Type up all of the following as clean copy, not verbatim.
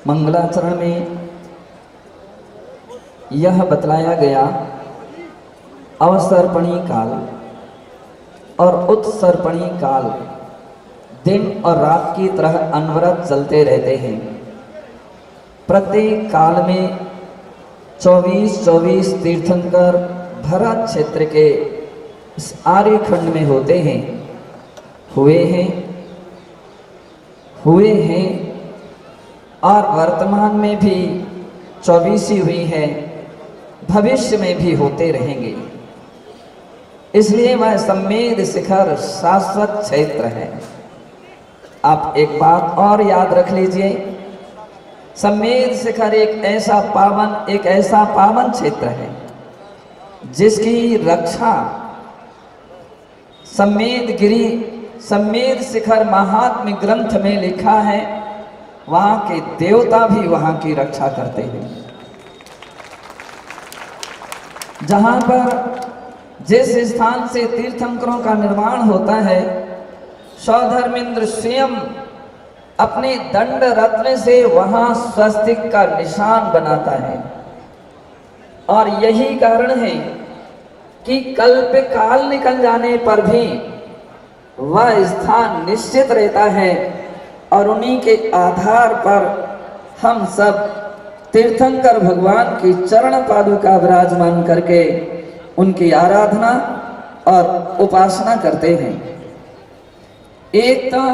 मंगलाचरण में यह बतलाया गया, अवसर्पणी काल और उत्सर्पणी काल दिन और रात की तरह अनवरत चलते रहते हैं। प्रत्येक काल में 24-24 तीर्थंकर भरत क्षेत्र के इस आर्यखंड में होते हैं, हुए हैं और वर्तमान में भी 24 ही हुई है, भविष्य में भी होते रहेंगे। इसलिए वह सम्मेद शिखर शाश्वत क्षेत्र है। आप एक बात और याद रख लीजिए, सम्मेद शिखर एक ऐसा पावन क्षेत्र है जिसकी रक्षा सम्मेद शिखर महात्म्य ग्रंथ में लिखा है। वहां के देवता भी वहां की रक्षा करते हैं। जहां पर जिस स्थान से तीर्थंकरों का निर्माण होता है, सौधर्मेंद्र स्वयं अपने दंड रत्न से वहां स्वस्तिक का निशान बनाता है। और यही कारण है कि कल्प काल निकल जाने पर भी वह स्थान निश्चित रहता है और उन्हीं के आधार पर हम सब तीर्थंकर भगवान की चरण पादुका विराजमान करके उनकी आराधना और उपासना करते हैं। एकता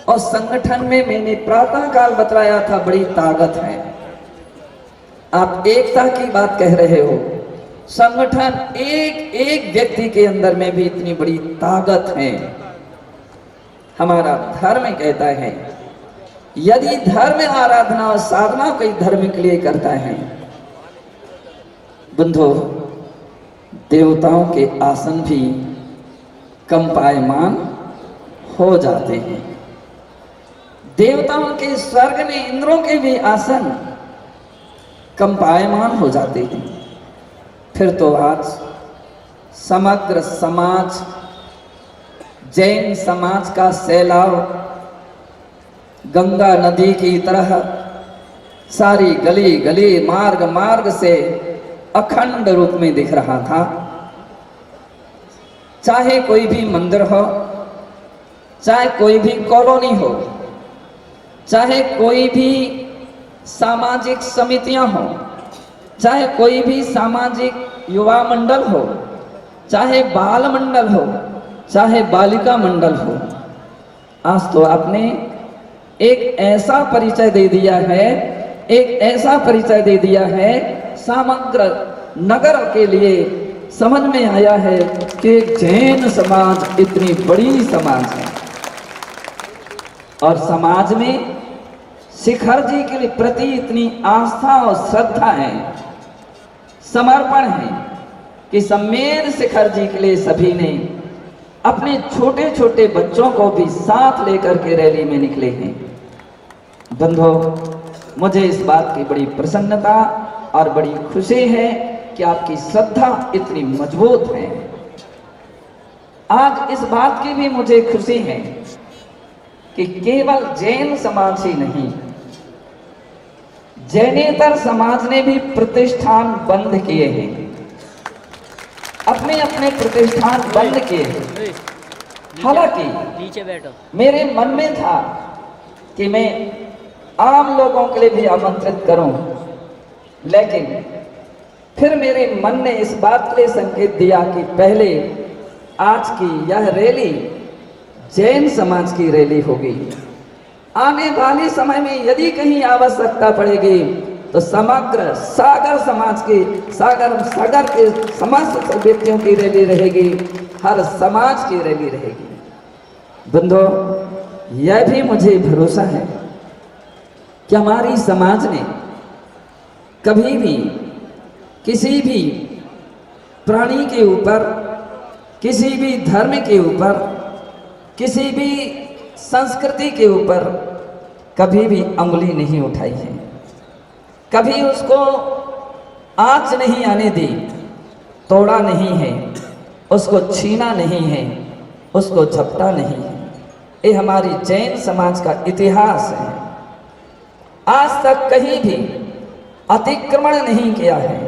और संगठन में मैंने प्रातः काल बतलाया था, बड़ी ताकत है। आप एकता की बात कह रहे हो, संगठन एक व्यक्ति के अंदर में भी इतनी बड़ी ताकत है। हमारा धर्म कहता है, यदि धर्म आराधना और साधना कोई धर्म के लिए करता है, बंधो देवताओं के आसन भी कंपायमान हो जाते हैं। देवताओं के स्वर्ग में इंद्रों के भी आसन कंपायमान हो जाते हैं। फिर तो आज समग्र समाज, जैन समाज का सैलाब गंगा नदी की तरह सारी गली गली मार्ग से अखंड रूप में दिख रहा था। चाहे कोई भी मंदिर हो, चाहे कोई भी कॉलोनी हो, चाहे कोई भी सामाजिक समितियां हो, चाहे कोई भी सामाजिक युवा मंडल हो, चाहे बाल मंडल हो, चाहे बालिका मंडल हो, आज तो आपने एक ऐसा परिचय दे दिया है, समग्र नगर के लिए समझ में आया है कि जैन समाज इतनी बड़ी समाज है और समाज में शिखर जी के प्रति इतनी आस्था और श्रद्धा है, समर्पण है कि सम्मेद शिखर जी के लिए सभी ने अपने छोटे छोटे बच्चों को भी साथ लेकर के रैली में निकले हैं। बंधो, मुझे इस बात की बड़ी प्रसन्नता और बड़ी खुशी है कि आपकी श्रद्धा इतनी मजबूत है। आज इस बात की भी मुझे खुशी है कि केवल जैन समाज ही नहीं, जैनेतर समाज ने भी प्रतिष्ठान बंद किए हैं, अपने अपने प्रतिष्ठान बंद किए हैं। हालांकि मेरे मन में था कि मैं आम लोगों के लिए भी आमंत्रित करूं, लेकिन फिर मेरे मन ने इस बात के लिए संकेत दिया कि पहले आज की यह रैली जैन समाज की रैली होगी। आने वाले समय में यदि कहीं आवश्यकता पड़ेगी तो समग्र सागर समाज की सागर के समस्त व्यक्तियों की रैली रहेगी, हर समाज की रैली रहेगी। बंधो, यह भी मुझे भरोसा है कि हमारी समाज ने कभी भी किसी भी प्राणी के ऊपर, किसी भी धर्म के ऊपर, किसी भी संस्कृति के ऊपर कभी भी अंगुली नहीं उठाई है, कभी उसको आंच नहीं आने दी, तोड़ा नहीं है, उसको छीना नहीं है, उसको झपटा नहीं है। ये हमारी जैन समाज का इतिहास है। आज तक कहीं भी अतिक्रमण नहीं किया है,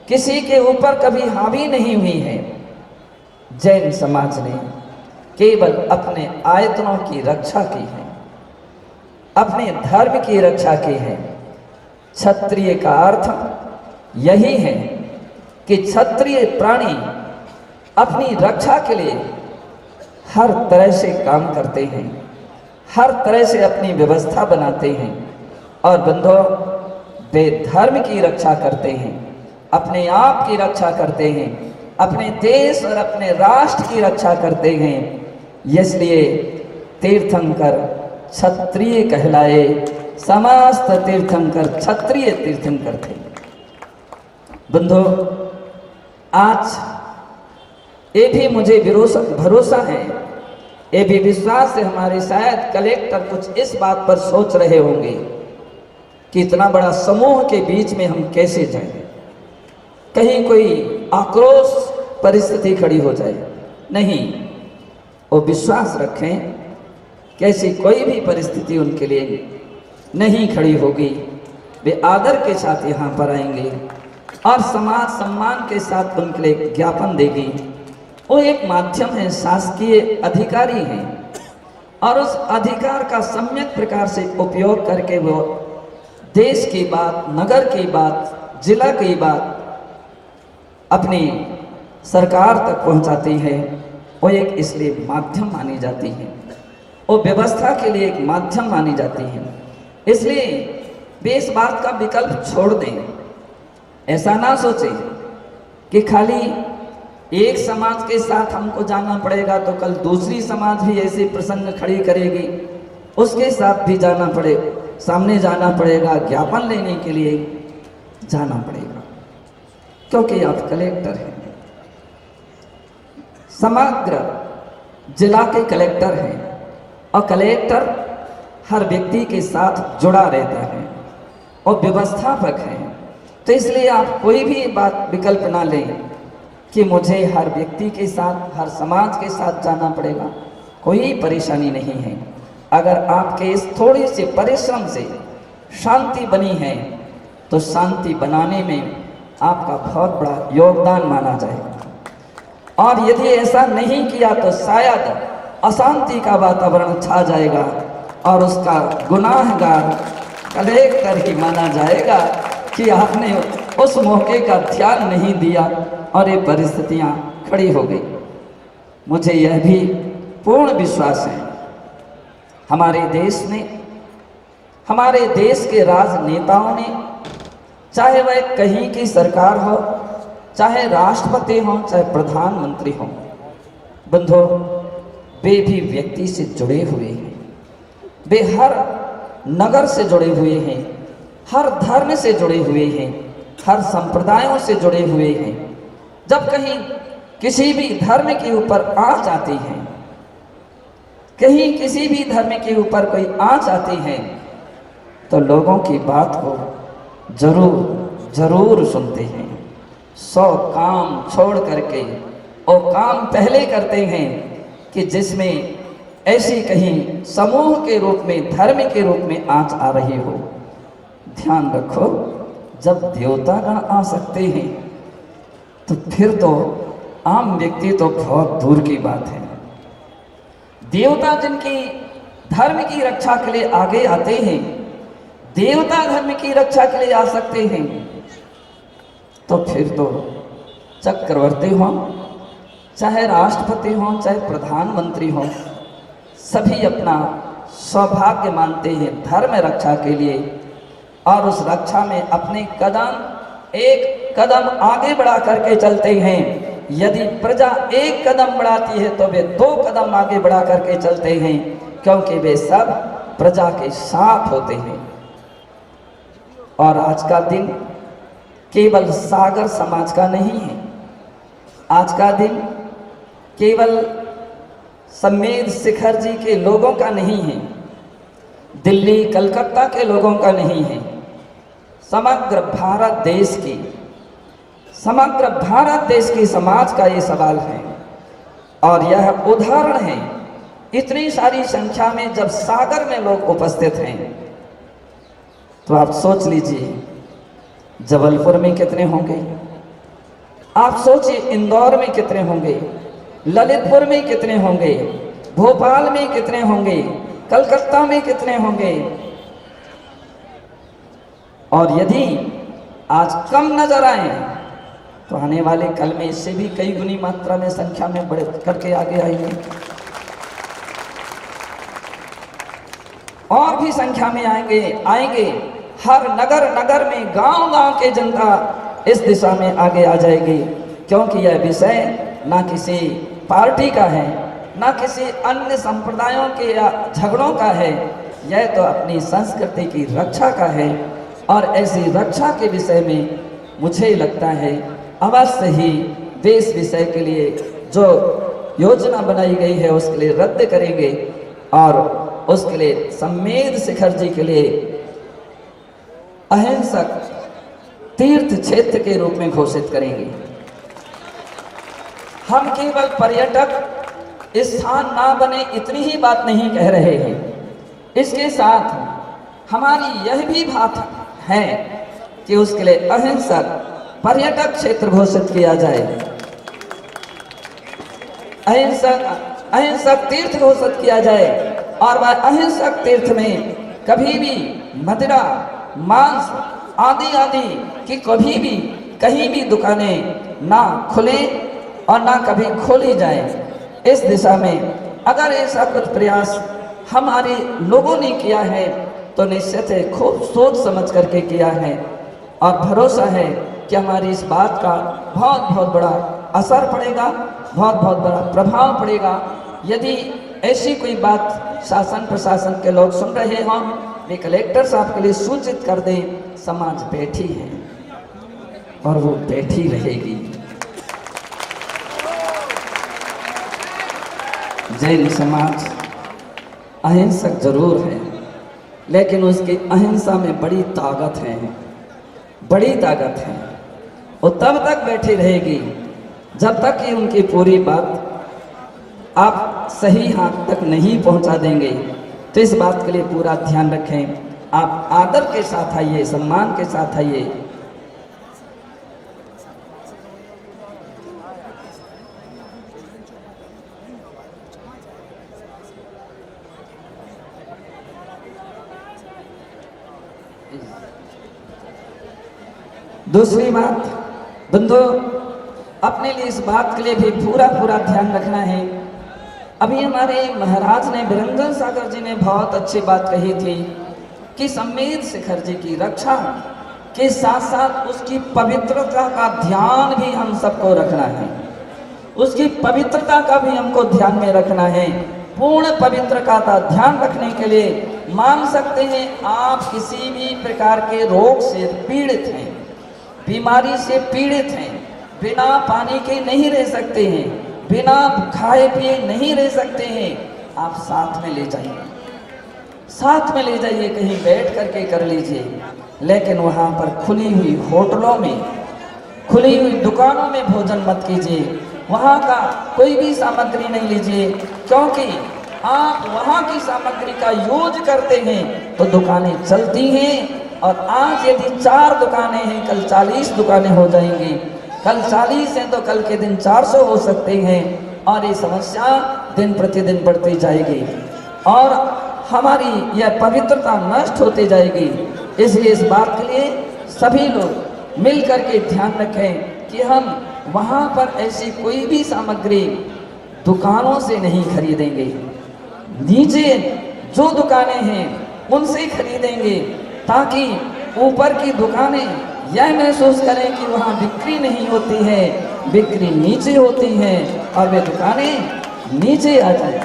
किसी के ऊपर कभी हावी नहीं हुई है। जैन समाज ने केवल अपने आयतनों की रक्षा की है, अपने धर्म की रक्षा की है। क्षत्रिय का अर्थ यही है कि क्षत्रिय प्राणी अपनी रक्षा के लिए हर तरह से काम करते हैं, हर तरह से अपनी व्यवस्था बनाते हैं और बंधुओं वे धर्म की रक्षा करते हैं, अपने आप की रक्षा करते हैं, अपने देश और अपने राष्ट्र की रक्षा करते हैं। इसलिए तीर्थंकर क्षत्रिय कहलाए, समस्त तीर्थंकर क्षत्रिय तीर्थंकर थे। बंधुओं आज ये भी मुझे भरोसा है, ये भी विश्वास है, हमारे शायद कलेक्टर कुछ इस बात पर सोच रहे होंगे कि इतना बड़ा समूह के बीच में हम कैसे जाएं, कहीं कोई आक्रोश परिस्थिति खड़ी हो जाए। नहीं, वो विश्वास रखें कि ऐसी कोई भी परिस्थिति उनके लिए नहीं खड़ी होगी। वे आदर के साथ यहाँ पर आएंगे और समाज सम्मान के साथ उनके लिए ज्ञापन देगी। वो एक माध्यम है, शासकीय अधिकारी हैं और उस अधिकार का सम्यक प्रकार से उपयोग करके वो देश की बात, नगर की बात, जिला की बात अपनी सरकार तक पहुंचाती है। वो एक इसलिए माध्यम मानी जाती है, वो व्यवस्था के लिए एक माध्यम मानी जाती है। इसलिए वे इस बात का विकल्प छोड़ दें। ऐसा ना सोचें कि खाली एक समाज के साथ हमको जाना पड़ेगा तो कल दूसरी समाज भी ऐसे प्रसंग खड़ी करेगी, उसके साथ भी जाना पड़े, सामने जाना पड़ेगा, ज्ञापन लेने के लिए जाना पड़ेगा, क्योंकि आप कलेक्टर हैं, समग्र जिला के कलेक्टर हैं और कलेक्टर हर व्यक्ति के साथ जुड़ा रहता है और व्यवस्थापक है। तो इसलिए आप कोई भी बात विकल्प ना लें कि मुझे हर व्यक्ति के साथ, हर समाज के साथ जाना पड़ेगा। कोई परेशानी नहीं है। अगर आपके इस थोड़ी सी परिश्रम से शांति बनी है तो शांति बनाने में आपका बहुत बड़ा योगदान माना जाएगा, और यदि ऐसा नहीं किया तो शायद अशांति का वातावरण छा जाएगा और उसका गुनाहगार कलेक्टर ही माना जाएगा कि आपने उस मौके का ध्यान नहीं दिया और ये परिस्थितियां खड़ी हो गई। मुझे यह भी पूर्ण विश्वास है हमारे देश ने, हमारे देश के राजनेताओं ने, चाहे वह कहीं की सरकार हो, चाहे राष्ट्रपति हो, चाहे प्रधानमंत्री हो, बंधुओं वे भी व्यक्ति से जुड़े हुए हैं। वे हर नगर से जुड़े हुए हैं, हर धर्म से जुड़े हुए हैं, हर संप्रदायों से जुड़े हुए हैं। जब कहीं किसी भी धर्म के ऊपर आँच आती है, कहीं किसी भी धर्म के ऊपर कोई आँच आती है तो लोगों की बात को जरूर सुनते हैं। 100 काम छोड़ करके वो काम पहले करते हैं कि जिसमें ऐसी कहीं समूह के रूप में, धर्म के रूप में आँच आ रही हो। ध्यान रखो, जब देवतागण आ सकते हैं तो फिर तो आम व्यक्ति तो बहुत दूर की बात है। देवता जिनकी धर्म की रक्षा के लिए आगे आते हैं, देवता धर्म की रक्षा के लिए आ सकते हैं, तो फिर तो चक्रवर्ती हो, चाहे राष्ट्रपति हो, चाहे प्रधानमंत्री हो, सभी अपना सौभाग्य मानते हैं धर्म रक्षा के लिए, और उस रक्षा में अपने एक कदम आगे बढ़ा करके चलते हैं। यदि प्रजा एक कदम बढ़ाती है तो वे 2 कदम आगे बढ़ा करके चलते हैं, क्योंकि वे सब प्रजा के साथ होते हैं। और आज का दिन केवल सागर समाज का नहीं है, आज का दिन केवल सम्मेद शिखर जी के लोगों का नहीं है, दिल्ली कलकत्ता के लोगों का नहीं है, समग्र भारत देश की समाज का ये सवाल है। और यह उदाहरण है, इतनी सारी संख्या में जब सागर में लोग उपस्थित हैं तो आप सोच लीजिए जबलपुर में कितने होंगे, आप सोचिए इंदौर में कितने होंगे, ललितपुर में कितने होंगे, भोपाल में कितने होंगे, कलकत्ता में कितने होंगे। और यदि आज कम नजर आए तो आने वाले कल में इससे भी कई गुनी मात्रा में संख्या में बढ़ करके आगे आएंगे और भी संख्या में आएंगे। हर नगर नगर में गांव-गांव के जनता इस दिशा में आगे आ जाएगी, क्योंकि यह विषय ना किसी पार्टी का है, ना किसी अन्य संप्रदायों के या झगड़ों का है, यह तो अपनी संस्कृति की रक्षा का है। और ऐसी रक्षा के विषय में मुझे लगता है अवश्य ही देश विषय के लिए जो योजना बनाई गई है उसके लिए रद्द करेंगे और उसके लिए सम्मेद शिखर जी के लिए अहिंसक तीर्थ क्षेत्र के रूप में घोषित करेंगे। हम केवल पर्यटक स्थान ना बने इतनी ही बात नहीं कह रहे हैं, इसके साथ हमारी यह भी बात है कि उसके लिए अहिंसक पर्यटक क्षेत्र घोषित किया जाए, अहिंसक तीर्थ घोषित किया जाए। और वह अहिंसक तीर्थ में कभी भी मदिरा, मांस आदि की कभी भी कहीं भी दुकानें ना खुले और ना कभी खोली जाए। इस दिशा में अगर ऐसा कुछ प्रयास हमारे लोगों ने किया है तो निश्चित है खूब सोच समझ करके किया है और भरोसा है कि हमारी इस बात का बहुत बड़ा असर पड़ेगा, बहुत बड़ा प्रभाव पड़ेगा। यदि ऐसी कोई बात शासन प्रशासन के लोग सुन रहे हों, वे कलेक्टर साहब के लिए सूचित कर दें। समाज बैठी है और वो बैठी रहेगी। जैन समाज अहिंसक जरूर है, लेकिन उसकी अहिंसा में बड़ी ताकत है, बड़ी ताकत है। वो तब तक बैठी रहेगी जब तक कि उनकी पूरी बात आप सही हाथ तक नहीं पहुंचा देंगे। तो इस बात के लिए पूरा ध्यान रखें। आप आदर के साथ आइए, सम्मान के साथ आइए। दूसरी बात बंधु, अपने लिए इस बात के लिए भी पूरा ध्यान रखना है। अभी हमारे महाराज ने बिरंजन सागर जी ने बहुत अच्छी बात कही थी कि सम्मेद शिखर जी की रक्षा के साथ साथ उसकी पवित्रता का ध्यान भी हम सबको रखना है, उसकी पवित्रता का भी हमको ध्यान में रखना है। पूर्ण पवित्रता का ध्यान रखने के लिए मान सकते हैं आप किसी भी प्रकार के रोग से पीड़ित हैं, बीमारी से पीड़ित हैं, बिना पानी के नहीं रह सकते हैं, बिना खाए पिए नहीं रह सकते हैं, आप साथ में ले जाइए, साथ में ले जाइए, कहीं बैठ करके कर लीजिए। लेकिन वहाँ पर खुली हुई होटलों में, खुली हुई दुकानों में भोजन मत कीजिए, वहाँ का कोई भी सामग्री नहीं लीजिए, क्योंकि आप वहाँ की सामग्री का यूज करते हैं तो दुकानें चलती हैं। और आज यदि 4 दुकानें हैं, कल 40 दुकानें हो जाएंगी, कल 40 हैं तो कल के दिन 400 हो सकते हैं, और ये समस्या दिन प्रतिदिन बढ़ती जाएगी और हमारी यह पवित्रता नष्ट होती जाएगी। इसलिए इस बात के लिए सभी लोग मिल करके ध्यान रखें कि हम वहाँ पर ऐसी कोई भी सामग्री दुकानों से नहीं खरीदेंगे, नीचे जो दुकानें हैं उनसे खरीदेंगे, ताकि ऊपर की दुकानें यह महसूस करें कि वहाँ बिक्री नहीं होती है, बिक्री नीचे होती है और वे दुकानें नीचे आ जाए।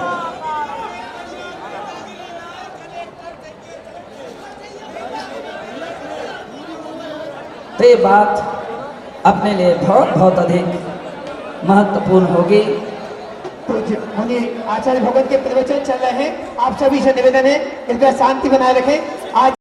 तो ये बात अपने लिए बहुत अधिक महत्वपूर्ण होगी। आचार्य भगत के प्रवचन चल रहे हैं, आप सभी से निवेदन है कृपया शांति बनाए रखें। आज